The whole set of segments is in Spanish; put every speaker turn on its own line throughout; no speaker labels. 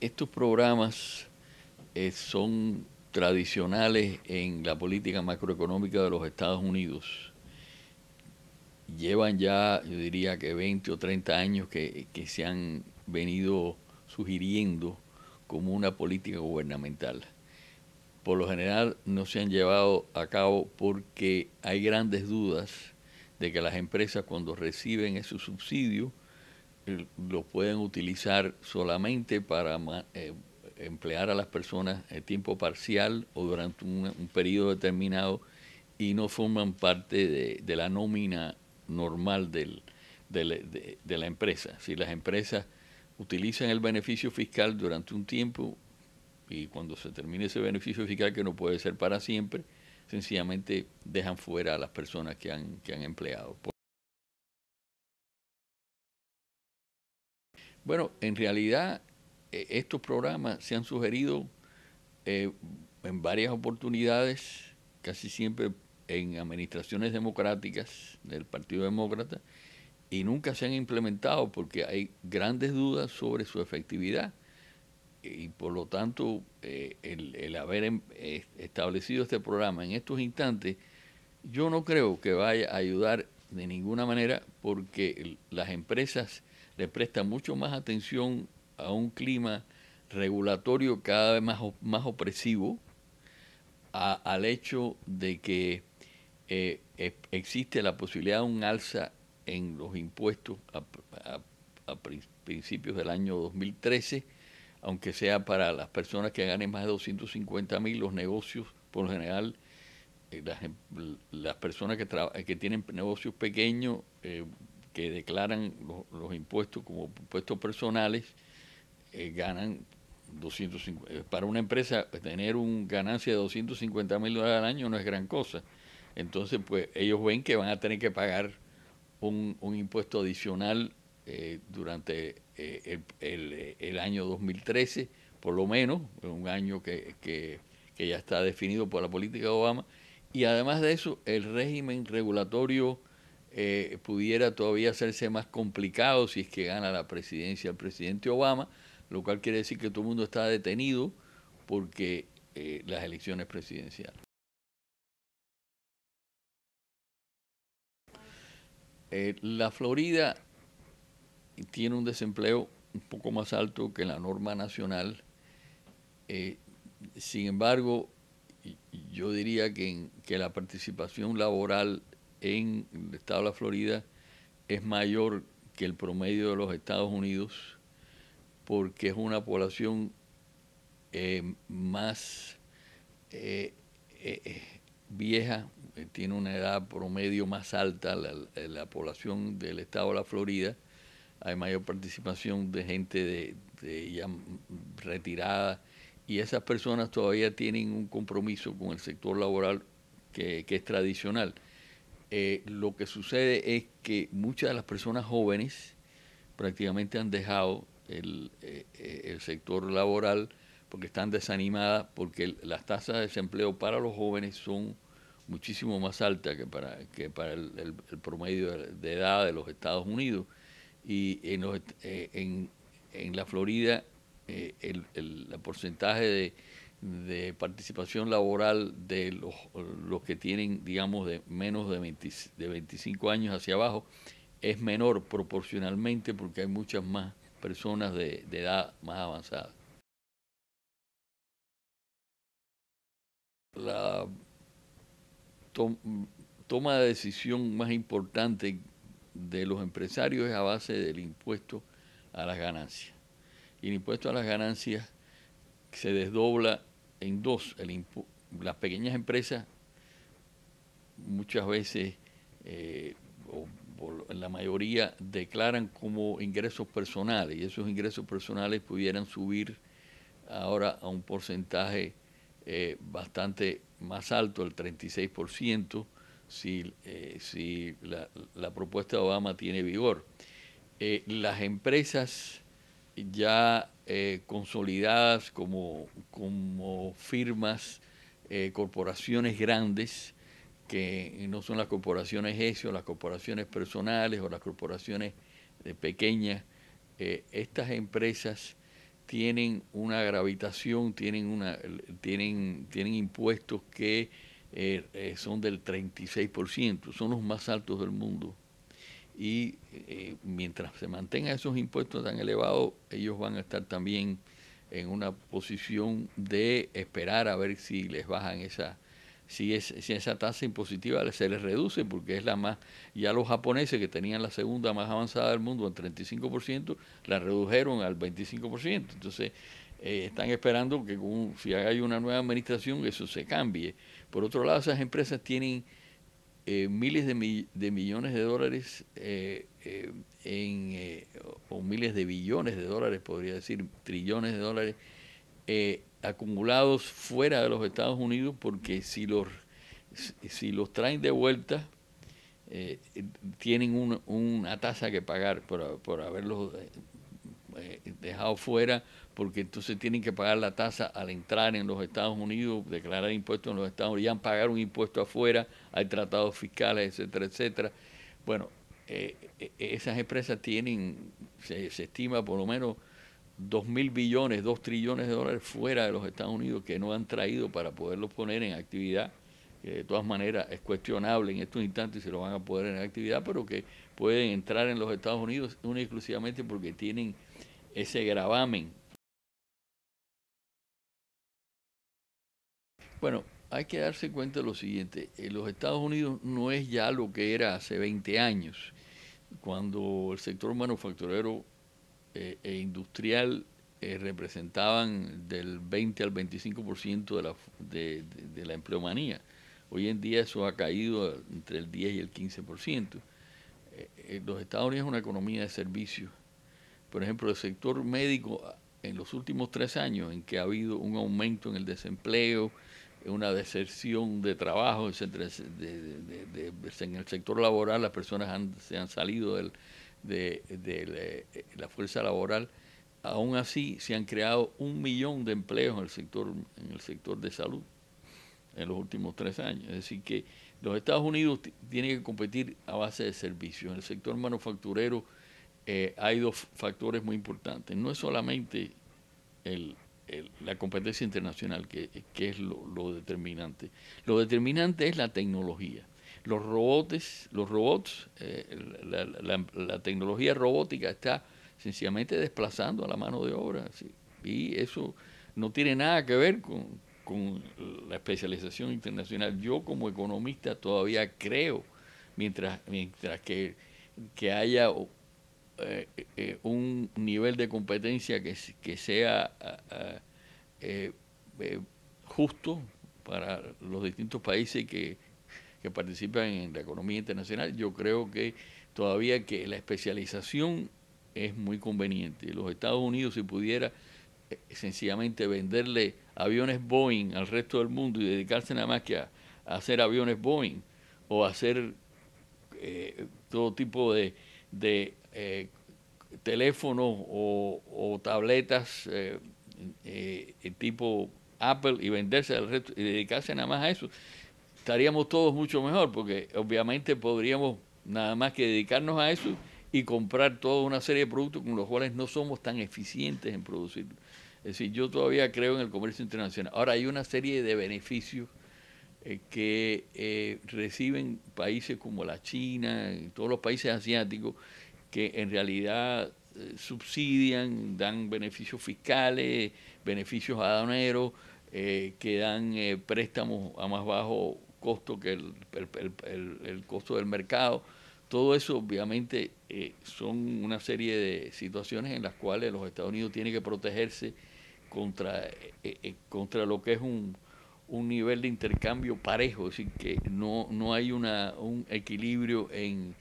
estos programas son tradicionales en la política macroeconómica de los Estados Unidos. Llevan ya, yo diría que 20 o 30 años que se han venido sugiriendo como una política gubernamental. Por lo general no se han llevado a cabo porque hay grandes dudas de que las empresas cuando reciben esos subsidios los pueden utilizar solamente para emplear a las personas en tiempo parcial o durante un periodo determinado y no forman parte de la nómina normal de la empresa. Si las empresas utilizan el beneficio fiscal durante un tiempo y cuando se termine ese beneficio fiscal, que no puede ser para siempre, sencillamente dejan fuera a las personas que han empleado. Bueno, en realidad estos programas se han sugerido eh, en varias oportunidades, casi siempre en administraciones democráticas del Partido Demócrata, y nunca se han implementado porque hay grandes dudas sobre su efectividad y por lo tanto el haber establecido este programa en estos instantes, yo no creo que vaya a ayudar de ninguna manera porque las empresas le prestan mucho más atención a un clima regulatorio cada vez más opresivo, al hecho de que existe la posibilidad de un alza en los impuestos a principios del año 2013, aunque sea para las personas que ganen más de 250,000, los negocios por lo general, las personas que tienen negocios pequeños, que declaran los impuestos como impuestos personales, ganan 250. Para una empresa tener una ganancia de $250,000 al año no es gran cosa. Entonces, pues ellos ven que van a tener que pagar un impuesto adicional durante el año 2013, por lo menos, un año que ya está definido por la política de Obama. Y además de eso, el régimen regulatorio pudiera todavía hacerse más complicado si es que gana la presidencia el presidente Obama, lo cual quiere decir que todo el mundo está detenido porque las elecciones presidenciales. La Florida tiene un desempleo un poco más alto que la norma nacional. Eh, Sin embargo, yo diría que la participación laboral en el estado de la Florida es mayor que el promedio de los Estados Unidos porque es una población más eh, eh, vieja, tiene una edad promedio más alta la población del estado de la Florida. Hay mayor participación de gente de ya retirada y esas personas todavía tienen un compromiso con el sector laboral que es tradicional. Lo que sucede es que muchas de las personas jóvenes prácticamente han dejado el sector laboral porque están desanimadas, porque las tasas de desempleo para los jóvenes son muchísimo más altas que para el promedio de edad de los Estados Unidos. Y en la Florida el porcentaje de participación laboral de los que tienen, digamos, de menos de 25 años hacia abajo es menor proporcionalmente porque hay muchas más personas de edad más avanzada. La to- toma de decisión más importante de los empresarios es a base del impuesto a las ganancias. Y el impuesto a las ganancias se desdobla en dos. Las pequeñas empresas muchas veces, eh, o en la mayoría, declaran como ingresos personales y esos ingresos personales pudieran subir ahora a un porcentaje bastante más alto, el 36%, si la propuesta de Obama tiene vigor. Las empresas ya consolidadas como firmas, corporaciones grandes, que no son las corporaciones ESI o las corporaciones personales o las corporaciones pequeñas, estas empresas tienen una gravitación, tienen impuestos que son del 36%, son los más altos del mundo. Y mientras se mantengan esos impuestos tan elevados, ellos van a estar también en una posición de esperar a ver si les bajan si esa tasa impositiva se les reduce, porque es la más, ya los japoneses que tenían la segunda más avanzada del mundo en 35%, la redujeron al 25%. Entonces, están esperando que si hay una nueva administración, eso se cambie. Por otro lado, esas empresas tienen miles de millones de dólares o miles de billones de dólares, podría decir, trillones de dólares acumulados fuera de los Estados Unidos, porque si los traen de vuelta, tienen una tasa que pagar por haberlos dejado fuera, porque entonces tienen que pagar la tasa al entrar en los Estados Unidos, declarar impuestos en los Estados Unidos, ya pagar un impuesto afuera, hay tratados fiscales, etcétera, etcétera. Bueno, esas empresas se estima por lo menos 2.000 billones, 2 trillones de dólares fuera de los Estados Unidos que no han traído para poderlos poner en actividad, que de todas maneras es cuestionable en estos instantes si lo van a poner en actividad, pero que pueden entrar en los Estados Unidos únicamente y exclusivamente porque tienen ese gravamen. Bueno, hay que darse cuenta de lo siguiente, los Estados Unidos no es ya lo que era hace 20 años, cuando el sector manufacturero e industrial representaban del 20 al 25% de la empleomanía. Hoy en día eso ha caído entre el 10 y el 15%. Los Estados Unidos es una economía de servicios. Por ejemplo, el sector médico, en los últimos 3 años, en que ha habido un aumento en el desempleo, una deserción de trabajo, etcétera, en el sector laboral las personas se han salido de la fuerza laboral. Aún así se han creado 1 millón de empleos en el sector de salud en los últimos 3 años. Es decir, que los Estados Unidos tienen que competir a base de servicios. En el sector manufacturero hay dos factores muy importantes. No es solamente la competencia internacional, que es lo determinante. Lo determinante es la tecnología. Los robots, la tecnología robótica está sencillamente desplazando a la mano de obra, ¿sí? Y eso no tiene nada que ver con la especialización internacional. Yo como economista todavía creo, mientras que haya un nivel de competencia que sea eh, eh, justo para los distintos países que participan en la economía internacional. Yo creo que todavía que la especialización es muy conveniente. Los Estados Unidos, si pudiera sencillamente venderle aviones Boeing al resto del mundo y dedicarse nada más que a hacer aviones Boeing o hacer todo tipo de teléfonos o tabletas tipo Apple y venderse al resto y dedicarse nada más a eso, estaríamos todos mucho mejor, porque obviamente podríamos nada más que dedicarnos a eso y comprar toda una serie de productos con los cuales no somos tan eficientes en producir. Es decir, yo todavía creo en el comercio internacional. Ahora hay una serie de beneficios que reciben países como la China y todos los países asiáticos que en realidad subsidian, dan beneficios fiscales, beneficios aduaneros, que dan préstamos a más bajo costo que el costo del mercado. Todo eso obviamente son una serie de situaciones en las cuales los Estados Unidos tienen que protegerse contra lo que es un nivel de intercambio parejo, es decir, que no hay un equilibrio en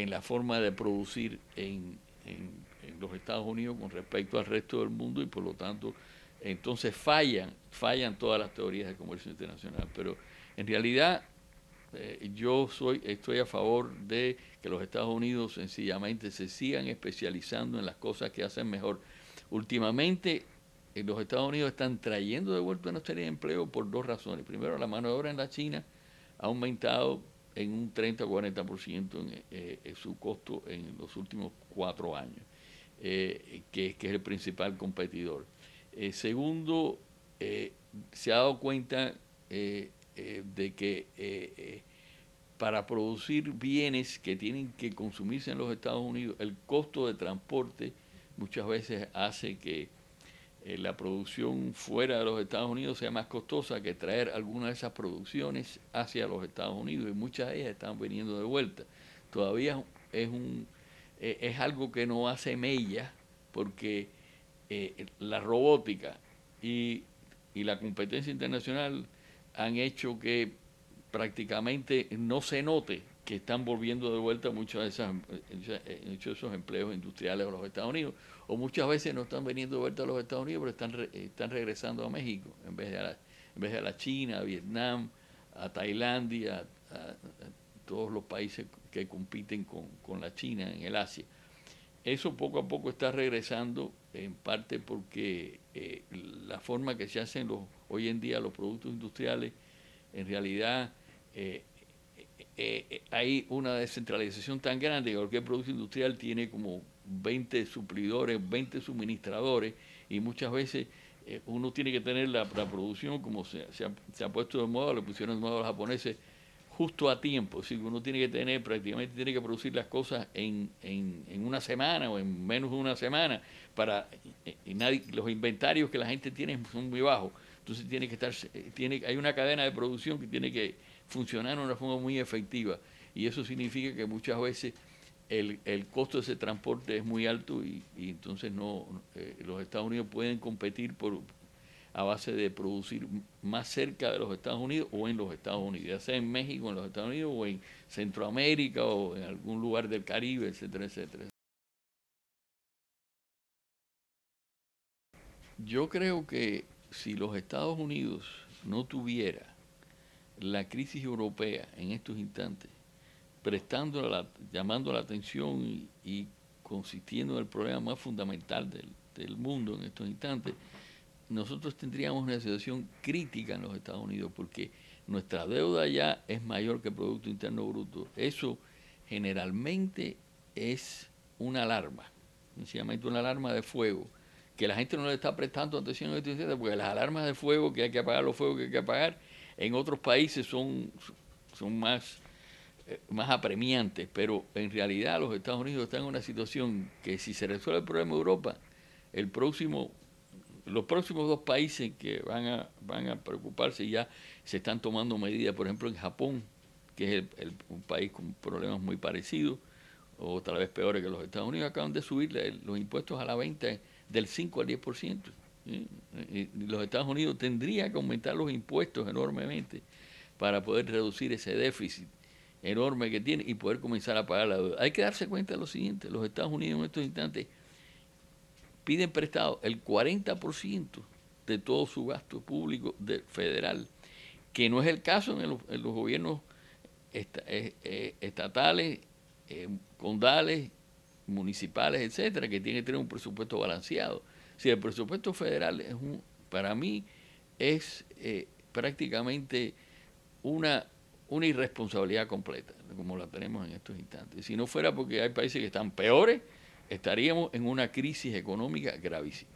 la forma de producir en los Estados Unidos con respecto al resto del mundo, y por lo tanto entonces fallan todas las teorías de comercio internacional. Pero en realidad estoy a favor de que los Estados Unidos sencillamente se sigan especializando en las cosas que hacen mejor. Últimamente los Estados Unidos están trayendo de vuelta una serie de empleo por dos razones. Primero, la mano de obra en la China ha aumentado en un 30 o 40% en su costo en los últimos 4 años. que es el principal competidor. Segundo, se ha dado cuenta de que para producir bienes que tienen que consumirse en los Estados Unidos, el costo de transporte muchas veces hace que la producción fuera de los Estados Unidos sea más costosa que traer alguna de esas producciones hacia los Estados Unidos, y muchas de ellas están viniendo de vuelta. Todavía es algo que no hace mella, porque la robótica y, y la competencia internacional han hecho que prácticamente no se note que están volviendo de vuelta muchos de esos empleos industriales a los Estados Unidos, o muchas veces no están viniendo de vuelta a los Estados Unidos, pero están regresando a México, en vez de a la China, a Vietnam, a Tailandia, a todos los países que compiten con la China en el Asia. Eso poco a poco está regresando, en parte porque la forma que se hacen hoy en día los productos industriales, en realidad hay una descentralización tan grande que cualquier producto industrial tiene como 20 suplidores, 20 suministradores, y muchas veces uno tiene que tener la producción, como se ha puesto de moda, le pusieron de moda a los japoneses, justo a tiempo. Es decir, uno tiene que tener, prácticamente tiene que producir las cosas en una semana o en menos de una semana, los inventarios que la gente tiene son muy bajos. Entonces hay una cadena de producción que tiene que funcionar de una forma muy efectiva, y eso significa que muchas veces el costo de ese transporte es muy alto, y entonces los Estados Unidos pueden competir a base de producir más cerca de los Estados Unidos o en los Estados Unidos, ya sea en México, en los Estados Unidos, o en Centroamérica, o en algún lugar del Caribe, etcétera, etcétera. Yo creo que si los Estados Unidos no tuviera la crisis europea en estos instantes, llamando la atención y consistiendo en el problema más fundamental del mundo en estos instantes, nosotros tendríamos una situación crítica en los Estados Unidos, porque nuestra deuda ya es mayor que el Producto Interno Bruto. Eso generalmente es una alarma, sencillamente una alarma de fuego, que la gente no le está prestando atención a esto, porque las alarmas de fuego, que hay que apagar los fuegos que hay que apagar, en otros países son más apremiantes, pero en realidad los Estados Unidos están en una situación que, si se resuelve el problema de Europa, los próximos dos países que van a preocuparse, ya se están tomando medidas. Por ejemplo, en Japón, que es un país con problemas muy parecidos, o tal vez peores que los Estados Unidos, acaban de subir los impuestos a la venta del 5 al 10%. ¿Sí? Y los Estados Unidos tendrían que aumentar los impuestos enormemente para poder reducir ese déficit enorme que tiene y poder comenzar a pagar la deuda. Hay que darse cuenta de lo siguiente: los Estados Unidos en estos instantes piden prestado el 40% de todo su gasto público federal, que no es el caso en los gobiernos estatales, condales, municipales, etcétera, que tienen que tener un presupuesto balanceado. Si el presupuesto federal para mí es prácticamente una irresponsabilidad completa, como la tenemos en estos instantes. Si no fuera porque hay países que están peores, estaríamos en una crisis económica gravísima.